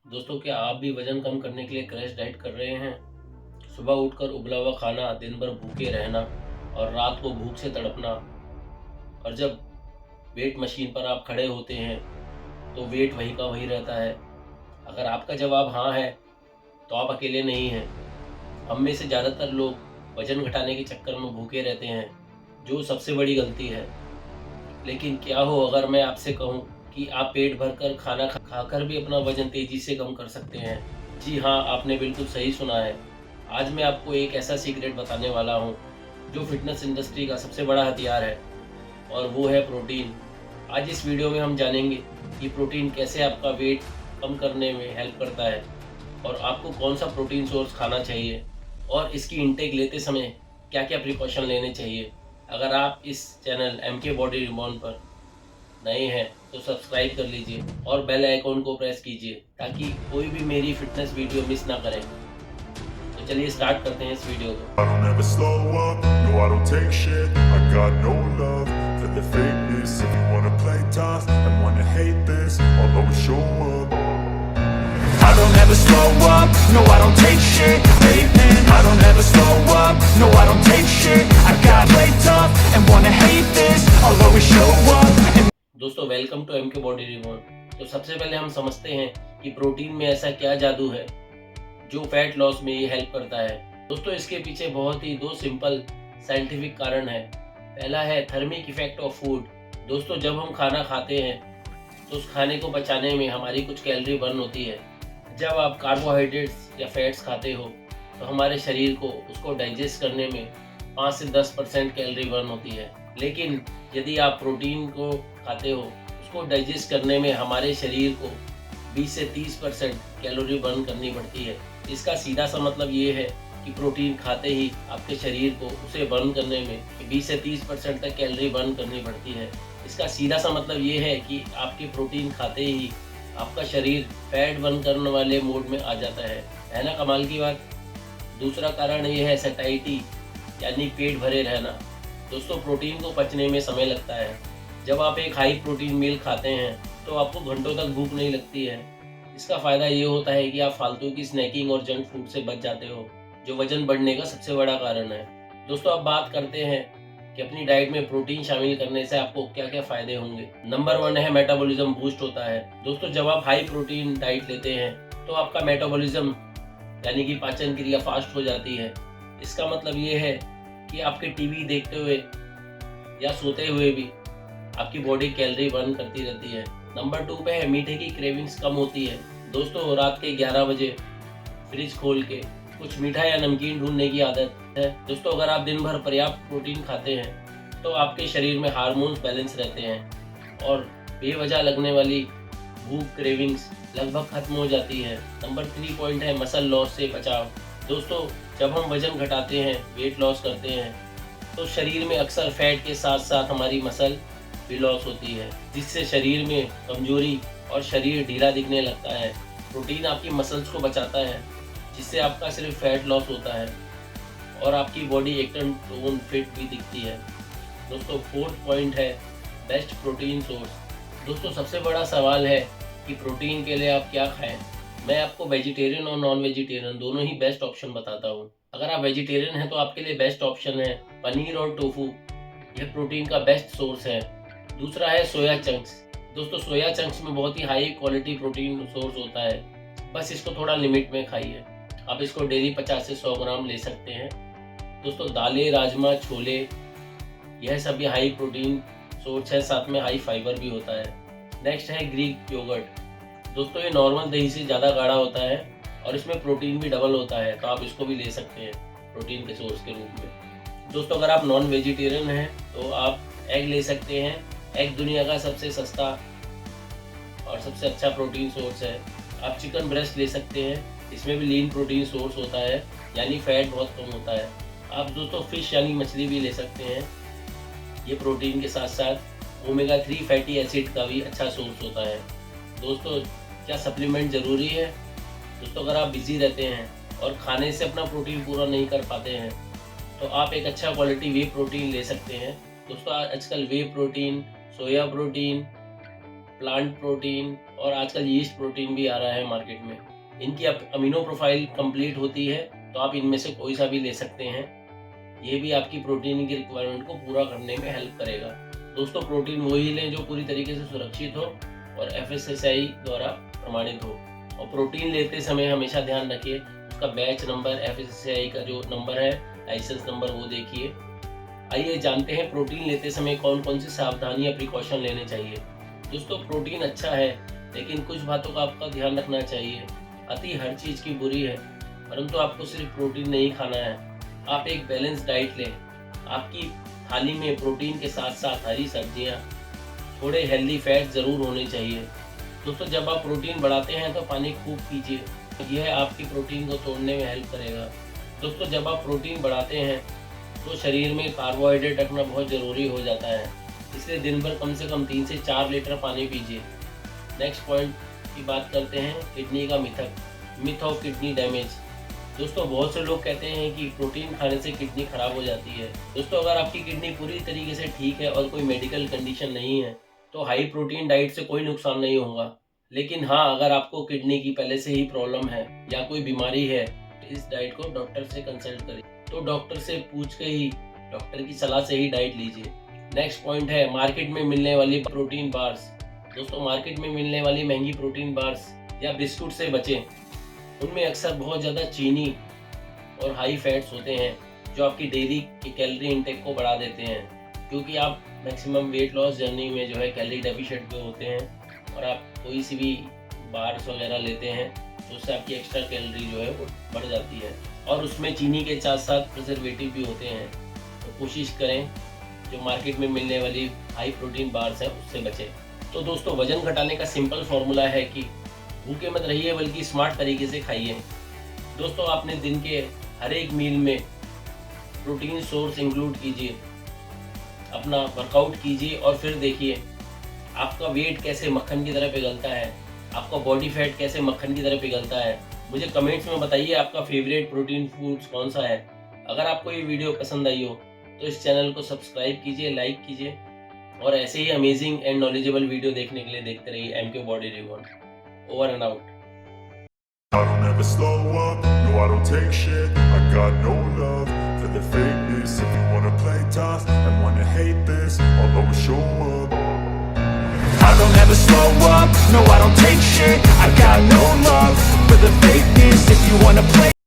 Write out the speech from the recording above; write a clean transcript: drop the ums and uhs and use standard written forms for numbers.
दोस्तों, क्या आप भी वजन कम करने के लिए क्रैश डाइट कर रहे हैं? सुबह उठकर उबला हुआ खाना, दिन भर भूखे रहना और रात को भूख से तड़पना, और जब वेट मशीन पर आप खड़े होते हैं तो वेट वही का वही रहता है। अगर आपका जवाब हाँ है तो आप अकेले नहीं हैं। हम में से ज़्यादातर लोग वजन घटाने के चक्कर में भूखे रहते हैं, जो सबसे बड़ी गलती है। लेकिन क्या हो अगर मैं आपसे कहूँ कि आप पेट भरकर खाना खाकर भी अपना वजन तेज़ी से कम कर सकते हैं? जी हाँ, आपने बिल्कुल सही सुना है। आज मैं आपको एक ऐसा सीक्रेट बताने वाला हूँ, जो फ़िटनेस इंडस्ट्री का सबसे बड़ा हथियार है, और वो है प्रोटीन। आज इस वीडियो में हम जानेंगे कि प्रोटीन कैसे आपका वेट कम करने में हेल्प करता है, और आपको कौन-सा प्रोटीन सोर्स खाना चाहिए, और इसकी इनटेक लेते समय क्या-क्या प्रिकॉशन लेने चाहिए। अगर आप इस चैनल एमके बॉडी रिबॉर्न पर नए हैं तो सब्सक्राइब कर लीजिए और बेल आइकॉन को प्रेस कीजिए ताकि कोई भी मेरी फ़िटनेस वीडियो मिस ना करें। तो चलिए स्टार्ट करते हैं इस वीडियो को। I don't ever slow up, no I don't take shit. I got no love for the fakeness. If you wanna play tough and wanna hate this, I'll always show up. I don't ever slow up, no I don't take shit. Pavement, I don't ever slow up, no I don't take shit. I got play tough and wanna hate this, I'll always show up. And दोस्तों, welcome to MK body reborn. तो सबसे पहले हम समझते हैं कि protein में ऐसा क्या जादू है जो फैट लॉस में ये हेल्प करता है। दोस्तों, इसके पीछे बहुत ही दो सिंपल साइंटिफिक कारण है। पहला है थर्मिक इफेक्ट ऑफ फूड। दोस्तों, जब हम खाना खाते हैं तो उस खाने को पचाने में हमारी कुछ कैलोरी बर्न होती है। जब आप कार्बोहाइड्रेट्स या फैट्स खाते हो तो हमारे शरीर को उसको डाइजेस्ट करने में 5 से 10% कैलोरी बर्न होती है। लेकिन यदि आप प्रोटीन को खाते हो, उसको डाइजेस्ट करने में हमारे शरीर को 20 से 30% कैलोरी बर्न करनी पड़ती है। इसका सीधा सा मतलब ये है कि प्रोटीन खाते ही आपके शरीर को उसे बर्न करने में 20 से 30% तक कैलोरी बर्न करनी पड़ती है। इसका सीधा सा मतलब ये है कि आपके प्रोटीन खाते ही आपका शरीर फैट बर्न करने वाले मोड में आ जाता है ना कमाल की बात। दूसरा कारण ये है सैटिस्फैक्शन, यानी पेट भरे रहना। दोस्तों, प्रोटीन को पचने में समय लगता है। जब आप एक हाई प्रोटीन मील खाते हैं तो आपको घंटों तक भूख नहीं लगती है। इसका फ़ायदा ये होता है कि आप फालतू की स्नैकिंग और जंक फूड से बच जाते हो, जो वजन बढ़ने का सबसे बड़ा कारण है। दोस्तों, अब बात करते हैं कि अपनी डाइट में प्रोटीन शामिल करने से आपको क्या-क्या फ़ायदे होंगे। नंबर 1 है मेटाबॉलिज्म बूस्ट होता है। दोस्तों, जब आप हाई प्रोटीन डाइट लेते हैं तो आपका मेटाबॉलिज्म यानी कि पाचन क्रिया फास्ट हो जाती है। इसका मतलब ये है कि आपके टीवी देखते हुए या सोते हुए भी आपकी बॉडी कैलोरी बर्न करती रहती है। नंबर 2 पे है मीठे की क्रेविंग्स कम होती है। दोस्तों, रात के 11 बजे फ्रिज खोल के कुछ मीठा या नमकीन ढूंढने की आदत है। दोस्तों, अगर आप दिन भर पर्याप्त प्रोटीन खाते हैं तो आपके शरीर में हार्मोन्स बैलेंस रहते हैं और बेवजह लगने वाली भूख क्रेविंग्स लगभग खत्म हो जाती है। नंबर 3 पॉइंट है मसल लॉस से बचाव। दोस्तों, जब हम वजन घटाते हैं, वेट लॉस करते हैं, तो शरीर में अक्सर फैट के साथ साथ हमारी मसल भी लॉस होती है, जिससे शरीर में कमजोरी और शरीर ढीला दिखने लगता है। प्रोटीन आपकी मसल्स को बचाता है, जिससे आपका सिर्फ फैट लॉस होता है और आपकी बॉडी एकदम टोन फिट भी दिखती है। दोस्तों, 4th पॉइंट है बेस्ट प्रोटीन सोर्स। दोस्तों, सबसे बड़ा सवाल है कि प्रोटीन के लिए आप क्या खाएं। मैं आपको वेजिटेरियन और नॉन वेजिटेरियन दोनों ही बेस्ट ऑप्शन बताता हूं। अगर आप वेजिटेरियन हैं तो आपके लिए बेस्ट ऑप्शन है पनीर और टोफू। यह प्रोटीन का बेस्ट सोर्स है। दूसरा है सोया चंक्स। दोस्तों, सोया चंक्स में बहुत ही हाई क्वालिटी प्रोटीन सोर्स होता है, बस इसको थोड़ा लिमिट में खाइए। आप इसको डेली 50 से 100 ग्राम ले सकते हैं। दोस्तों, दालें, राजमा, छोले, यह सभी हाई प्रोटीन सोर्स है, साथ में हाई फाइबर भी होता है। नेक्स्ट है ग्रीक योगर्ट। दोस्तों, ये नॉर्मल दही से ज़्यादा गाढ़ा होता है और इसमें प्रोटीन भी डबल होता है, तो आप इसको भी ले सकते हैं प्रोटीन के सोर्स के रूप में। दोस्तों, अगर आप नॉन वेजिटेरियन हैं तो आप एग ले सकते हैं। एग दुनिया का सबसे सस्ता और सबसे अच्छा प्रोटीन सोर्स है। आप चिकन ब्रेस्ट ले सकते हैं, इसमें भी लीन प्रोटीन सोर्स होता है, यानी फैट बहुत कम होता है। आप दोस्तों फिश यानी मछली भी ले सकते हैं। ये प्रोटीन के साथ साथ ओमेगा 3 फैटी एसिड का भी अच्छा सोर्स होता है। दोस्तों, क्या सप्लीमेंट ज़रूरी है? दोस्तों, अगर आप बिज़ी रहते हैं और खाने से अपना प्रोटीन पूरा नहीं कर पाते हैं तो आप एक अच्छा क्वालिटी वे प्रोटीन ले सकते हैं। दोस्तों, आजकल whey protein, soya protein, plant protein और आजकल यीस्ट प्रोटीन भी आ रहा है मार्केट में। इनकी अमीनो प्रोफाइल कंप्लीट होती है, तो आप इनमें से कोई सा भी ले सकते हैं। ये भी आपकी प्रोटीन की रिक्वायरमेंट को पूरा करने में हेल्प करेगा। दोस्तों, प्रोटीन वही लें जो पूरी तरीके से सुरक्षित हो और FSSAI द्वारा प्रमाणित हो। और प्रोटीन लेते समय हमेशा ध्यान रखिए उसका बैच नंबर, FSSAI का जो नंबर है, लाइसेंस नंबर, वो देखिए। आइए जानते हैं प्रोटीन लेते समय कौन कौन सी सावधानी या प्रिकॉशन लेने चाहिए। दोस्तों, प्रोटीन अच्छा है, लेकिन कुछ बातों का आपका ध्यान रखना चाहिए। अति हर चीज़ की बुरी है, परंतु आपको सिर्फ प्रोटीन नहीं खाना है। आप एक बैलेंस डाइट लें। आपकी थाली में प्रोटीन के साथ साथ हरी सब्जियां, थोड़े हेल्दी फैट ज़रूर होने चाहिए। दोस्तों, जब आप प्रोटीन बढ़ाते हैं तो पानी खूब पीजिए, यह आपकी प्रोटीन को तोड़ने में हेल्प करेगा। दोस्तों, जब आप प्रोटीन बढ़ाते हैं तो शरीर में कार्बोहाइड्रेट रखना बहुत ज़रूरी हो जाता है, इसलिए दिन भर कम से कम 3 से 4 लीटर पानी पीजिए। नेक्स्ट पॉइंट की बात करते हैं, किडनी का मिथ ऑफ किडनी डैमेज। दोस्तों, बहुत से लोग कहते हैं कि प्रोटीन खाने से किडनी खराब हो जाती है। दोस्तों, अगर आपकी किडनी पूरी तरीके से ठीक है और कोई मेडिकल कंडीशन नहीं है तो हाई प्रोटीन डाइट से कोई नुकसान नहीं होगा। लेकिन हाँ, अगर आपको किडनी की पहले से ही प्रॉब्लम है या कोई बीमारी है तो इस डाइट को डॉक्टर से कंसल्ट करें। तो डॉक्टर से पूछ के ही, डॉक्टर की सलाह से ही डाइट लीजिए। नेक्स्ट पॉइंट है मार्केट में मिलने वाली प्रोटीन बार्स। दोस्तों, मार्केट में मिलने वाली महंगी प्रोटीन बार्स या बिस्कुट से बचें। उनमें अक्सर बहुत ज़्यादा चीनी और हाई फैट्स होते हैं जो आपकी डेली की कैलोरी इंटेक को बढ़ा देते हैं, क्योंकि आप मैक्सिमम वेट लॉस जर्नी में जो है कैलोरी डेफिशिएंट पे होते हैं और आप कोई सी भी बार्स वगैरह लेते हैं तो उससे आपकी एक्स्ट्रा कैलोरी जो है वो बढ़ जाती है और उसमें चीनी के साथ साथ प्रिजर्वेटिव भी होते हैं। तो कोशिश करें जो मार्केट में मिलने वाली हाई प्रोटीन बार्स हैं उससे बचें। तो दोस्तों, वजन घटाने का सिंपल फॉर्मूला है कि भूखे मत रहिए बल्कि स्मार्ट तरीके से खाइए। दोस्तों, आपने दिन के हर एक मील में प्रोटीन सोर्स इंक्लूड कीजिए, अपना वर्कआउट कीजिए और फिर देखिए आपका वेट कैसे मक्खन की तरह पिघलता है, आपका बॉडी फैट कैसे मक्खन की तरह पिघलता है। मुझे कमेंट्स में बताइए आपका फेवरेट प्रोटीन फूड्स कौन सा है। अगर आपको ये वीडियो पसंद आई हो तो इस चैनल को सब्सक्राइब कीजिए, लाइक कीजिए और ऐसे ही अमेजिंग एंड नॉलेजेबल वीडियो देखने के लिए देखते रहिए MK body reward. Over and out. I don't ever slow up, no I don't take shit. I got no love for the fakeness. If you wanna play tough and wanna hate this, I'll always show up. I don't ever slow up, no I don't take shit. I got no love for the fakeness. If you wanna play